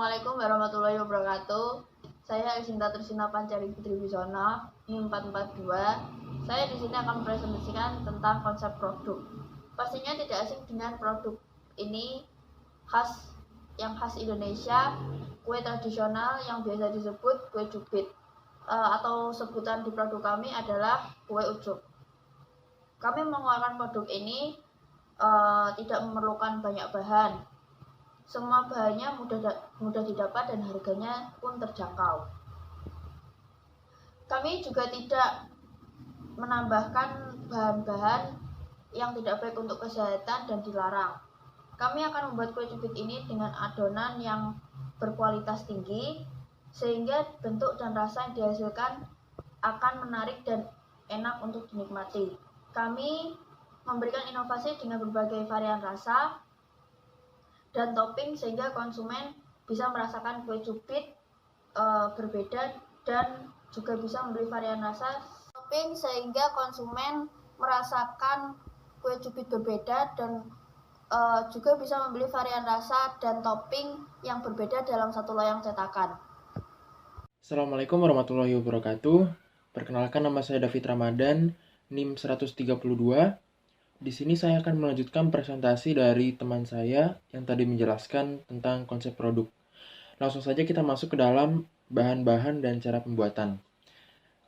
Assalamualaikum warahmatullahi wabarakatuh. Saya Isinta Trisina Pancari Putri Bisono, NIM 442. Saya di sini akan mempresentasikan tentang konsep produk. Pastinya tidak asing dengan produk ini yang khas Indonesia, kue tradisional yang biasa disebut kue cubit, atau sebutan di produk kami adalah kue ujuk. Kami mengeluarkan produk ini tidak memerlukan banyak bahan. Semua bahannya mudah didapat dan harganya pun terjangkau. Kami juga tidak menambahkan bahan-bahan yang tidak baik untuk kesehatan dan dilarang. Kami akan membuat kue cubit ini dengan adonan yang berkualitas tinggi, sehingga bentuk dan rasa yang dihasilkan akan menarik dan enak untuk dinikmati. Kami memberikan inovasi dengan berbagai varian rasa dan topping sehingga konsumen bisa merasakan kue cubit berbeda dan juga bisa membeli varian rasa topping sehingga konsumen merasakan kue cubit berbeda dan juga bisa membeli varian rasa dan topping yang berbeda dalam satu loyang cetakan. Assalamualaikum warahmatullahi wabarakatuh. Perkenalkan, nama saya David Ramadan, NIM 132. Di sini saya akan melanjutkan presentasi dari teman saya yang tadi menjelaskan tentang konsep produk. Langsung saja kita masuk ke dalam bahan-bahan dan cara pembuatan.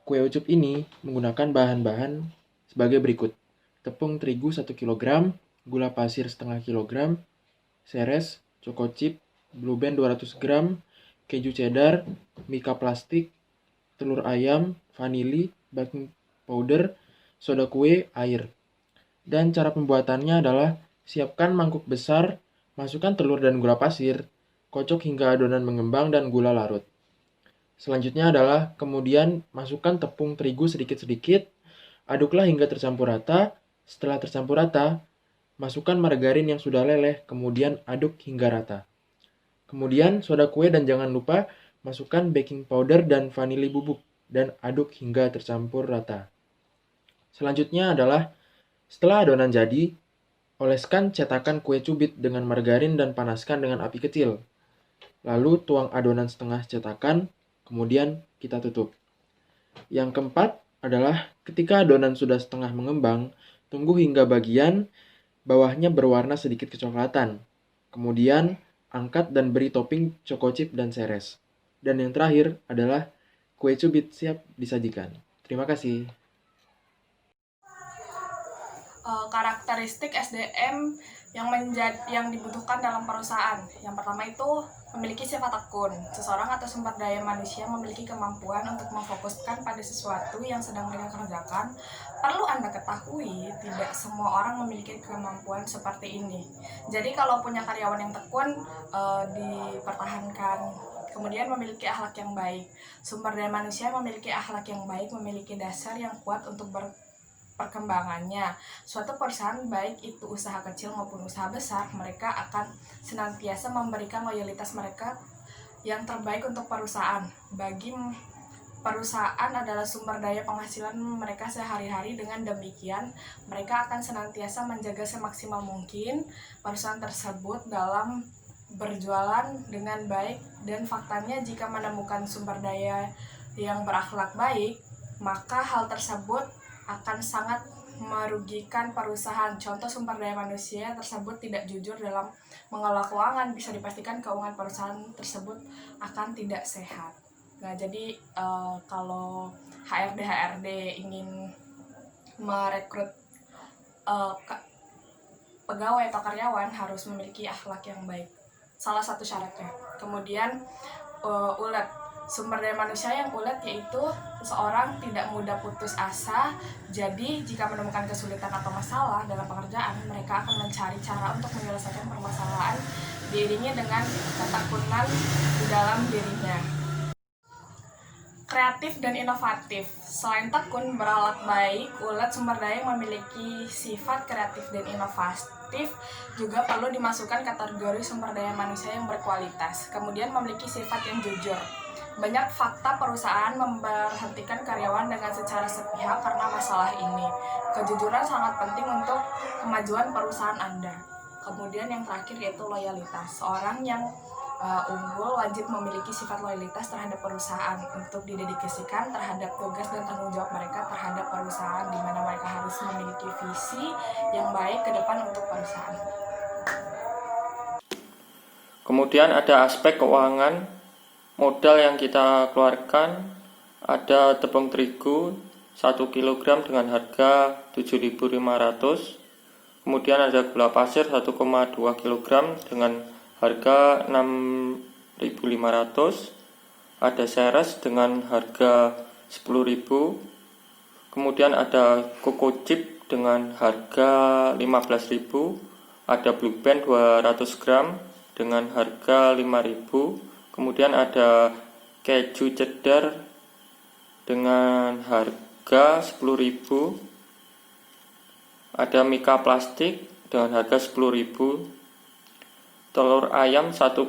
Kue ucup ini menggunakan bahan-bahan sebagai berikut. Tepung terigu 1 kg, gula pasir setengah kg, seres, choco chip, blue band 200 gram, keju cheddar, mika plastik, telur ayam, vanili, baking powder, soda kue, air. Dan cara pembuatannya adalah siapkan mangkuk besar, masukkan telur dan gula pasir, kocok hingga adonan mengembang dan gula larut. Selanjutnya adalah kemudian masukkan tepung terigu sedikit-sedikit, aduklah hingga tercampur rata. Setelah tercampur rata, masukkan margarin yang sudah leleh, kemudian aduk hingga rata. Kemudian soda kue dan jangan lupa masukkan baking powder dan vanili bubuk dan aduk hingga tercampur rata. Selanjutnya adalah setelah adonan jadi, oleskan cetakan kue cubit dengan margarin dan panaskan dengan api kecil. Lalu tuang adonan setengah cetakan, kemudian kita tutup. Yang keempat adalah ketika adonan sudah setengah mengembang, tunggu hingga bagian bawahnya berwarna sedikit kecoklatan. Kemudian angkat dan beri topping choco chip dan seres. Dan yang terakhir adalah kue cubit siap disajikan. Terima kasih. Karakteristik SDM yang dibutuhkan dalam perusahaan. Yang pertama itu memiliki sifat tekun. Seseorang atau sumber daya manusia memiliki kemampuan untuk memfokuskan pada sesuatu yang sedang mereka kerjakan. Perlu Anda ketahui, tidak semua orang memiliki kemampuan seperti ini. Jadi kalau punya karyawan yang tekun, dipertahankan. Kemudian memiliki akhlak yang baik. Sumber daya manusia memiliki akhlak yang baik, memiliki dasar yang kuat untuk perkembangannya. Suatu perusahaan, baik itu usaha kecil maupun usaha besar, mereka akan senantiasa memberikan loyalitas mereka yang terbaik untuk perusahaan. Bagi perusahaan adalah sumber daya penghasilan mereka sehari-hari. Dengan demikian, mereka akan senantiasa menjaga semaksimal mungkin perusahaan tersebut dalam berjualan dengan baik. Dan faktanya, jika menemukan sumber daya yang berakhlak baik, maka hal tersebut akan sangat merugikan perusahaan. Contoh, sumber daya manusia tersebut tidak jujur dalam mengelola keuangan, bisa dipastikan keuangan perusahaan tersebut akan tidak sehat. Nah, jadi kalau HRD ingin merekrut pegawai atau karyawan harus memiliki akhlak yang baik. Salah satu syaratnya. Kemudian ulet. Sumber daya manusia yang ulet yaitu seseorang tidak mudah putus asa. Jadi jika menemukan kesulitan atau masalah dalam pekerjaan, mereka akan mencari cara untuk menyelesaikan permasalahan diiringi dengan ketekunan di dalam dirinya. Kreatif dan inovatif. Selain tekun, berakhlak baik, ulet, sumber daya yang memiliki sifat kreatif dan inovatif juga perlu dimasukkan kategori sumber daya manusia yang berkualitas. Kemudian memiliki sifat yang jujur. Banyak fakta perusahaan memberhentikan karyawan dengan secara sepihak karena masalah ini. Kejujuran sangat penting untuk kemajuan perusahaan Anda. Kemudian yang terakhir yaitu loyalitas. Seorang yang unggul wajib memiliki sifat loyalitas terhadap perusahaan untuk didedikasikan terhadap tugas dan tanggung jawab mereka terhadap perusahaan, di mana mereka harus memiliki visi yang baik ke depan untuk perusahaan. Kemudian ada aspek keuangan. Modal yang kita keluarkan ada tepung terigu 1 kg dengan harga 7.500. Kemudian ada gula pasir 1,2 kg dengan harga 6.500. Ada seres dengan harga 10.000. Kemudian ada koko chip dengan harga 15.000. Ada blue band 200 gram dengan harga 5.000. Kemudian ada keju cheddar dengan harga 10.000. Ada mika plastik dengan harga 10.000. Telur ayam 1,4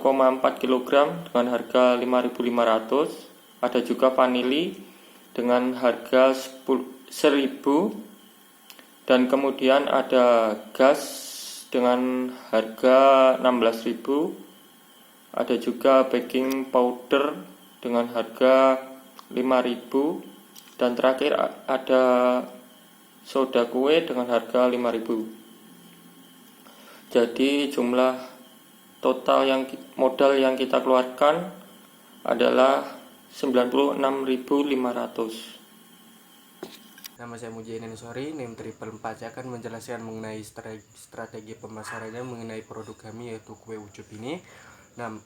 kg dengan harga 5.500. Ada juga vanili dengan harga 1.000. Dan kemudian ada gas dengan harga 16.000. Ada juga baking powder dengan harga 5.000. Dan terakhir ada soda kue dengan harga 5.000. Jadi jumlah total modal yang kita keluarkan adalah 96.500. Nama saya Mujahidin Sori, NIM 444. Saya akan menjelaskan mengenai strategi pemasarannya mengenai produk kami yaitu kue ucup ini. Nah,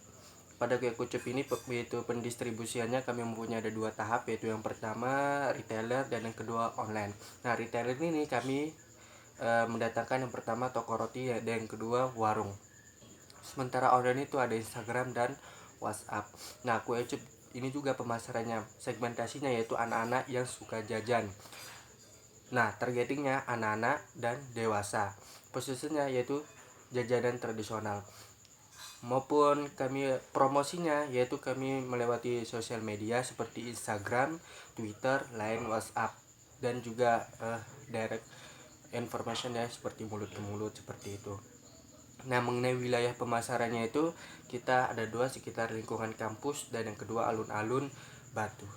pada kue ucup ini yaitu pendistribusiannya kami mempunyai ada 2 tahap, yaitu yang pertama retailer dan yang kedua online. Nah, retailer ini kami mendatangkan yang pertama toko roti dan yang kedua warung. Sementara online itu ada Instagram dan WhatsApp. Nah, kue ucup ini juga pemasarannya, segmentasinya yaitu anak-anak yang suka jajan. Nah, targetingnya anak-anak dan dewasa. Posisinya yaitu jajanan tradisional. Maupun kami promosinya yaitu kami melewati sosial media seperti Instagram, Twitter, Line, WhatsApp, dan juga direct information ya seperti mulut ke mulut seperti itu. Nah, mengenai wilayah pemasarannya itu kita ada 2 sekitar lingkungan kampus dan yang kedua alun-alun Batu.